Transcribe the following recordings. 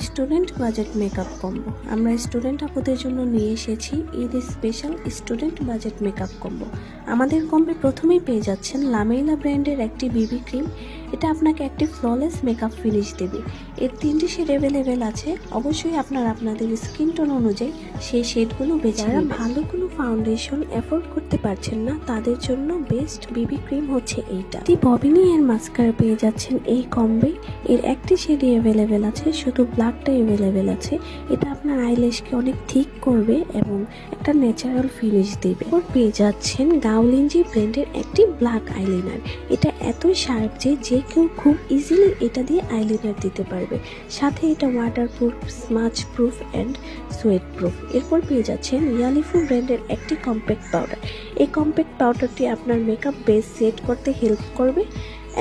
Student budget makeup combo. আমরা student আপুদের জন্য নিয়ে এসেছি Eid special student budget makeup combo. আমাদের কম্বে প্রথমেই পেয়ে যাচ্ছেন লামেইলা ব্র্যান্ডের একটি বিবি ক্রিম। এটা আপনাকে একটি ফ্ললেস মেকআপ ফিনিশ দেবে। এর 3টি শেড অ্যাভেলেবেল আছে। অবশ্যই আপনাদের স্কিন টোন অনুযায়ী সেই শেডগুলো বেছে নেবেন। যারা ভালো কোনো ফাউন্ডেশন অ্যাফোর্ড করতে পারছেন না তাদের জন্য বেস্ট বিবি ক্রিম হচ্ছে এইটা। ববিনি এর মাস্কারা পেয়ে যাচ্ছেন এই কম্বে। এর একটি শেডই অ্যাভেলেবেল আছে, শুধু ব্ল্যাকটা অ্যাভেলেবেল আছে। এটা আপনার আইল্যাশকে অনেক থিক করবে এবং একটা ন্যাচারাল ফিনিশ দেবে। ওর পেয়ে যাচ্ছেন গাওলিঞ্জি ব্র্যান্ডের একটি ব্ল্যাক আইলাইনার। এটা এতই শার্প যে কেউ খুব ইজিলি এটা দিয়ে আইলাইনার দিতে পারবে। সাথে এটা waterproof, smudge proof and sweat proof. এরপর পেয়ে যাচ্ছেন ইয়ালিফু ব্র্যান্ডের একটি কম্প্যাক্ট পাউডার। এই কম্প্যাক্ট পাউডারটি আপনার মেকআপ বেস সেট করতে হেল্প করবে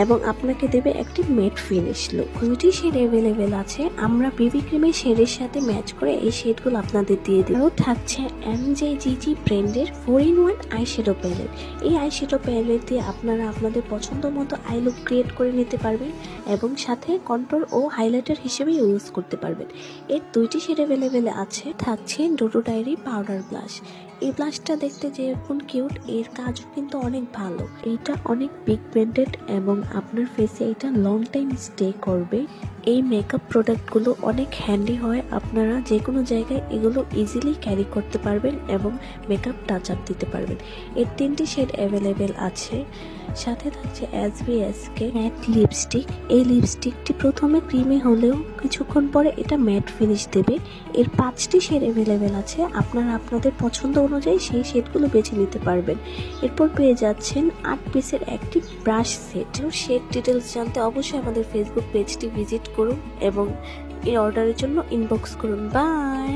এবং আপনাকে দেবে একটি ম্যাট ফিনিশ লুক। 2টি শেড অ্যাভেলেবেল আছে। আমরা বিবি ক্রিমের শেডের সাথে ম্যাচ করে এই শেডগুলো আপনাদের দিয়ে দেব। আরও থাকছে এমজেজিজি ব্র্যান্ডের 4-in-1 আইশ্যাডো প্যালেট। এই আইশ্যাডো প্যালেট দিয়ে আপনারা আপনাদের পছন্দ মতো আই লুক ক্রিয়েট করে নিতে পারবেন এবং সাথে কন্ট্রোল ও হাইলাইটার হিসেবে ইউজ করতে পারবেন। এর 2টি শেড অ্যাভেলেবেল আছে। থাকছে ডোডো ডায়েরি পাউডার ব্লাশ। এই ব্লাশটা দেখতে যেরকম কিউট, এর কাজও কিন্তু অনেক ভালো। এইটা অনেক পিগমেন্টেড এবং আপনার ফেসে এটা লং টাইম স্টে করবে। এই মেকআপ প্রোডাক্টগুলো অনেক হ্যান্ডি হয়। আপনারা যে কোনো জায়গায় এগুলো ইজিলি ক্যারি করতে পারবেন এবং মেকআপ টাচ আপ দিতে পারবেন। এর 3টি শেড অ্যাভেলেবেল আছে। সাথে থাকছে SBSK ম্যাট লিপস্টিক। এই লিপস্টিকটি প্রথমে ক্রিমি হলেও কিছুক্ষণ পরে এটা ম্যাট ফিনিশ দেবে। এর 5টি শেড অ্যাভেলেবেল আছে। আপনারা আপনাদের পছন্দ অনুযায়ী সেই শেডগুলো বেছে নিতে পারবেন। এরপর পেয়ে যাচ্ছেন 8 পিসের একটি ব্রাশ সেট। শেড ডিটেলস জানতে অবশ্যই আমাদের ফেসবুক পেজটি ভিজিট করুন এবং এই অর্ডারের জন্য ইনবক্স করুন। বাই।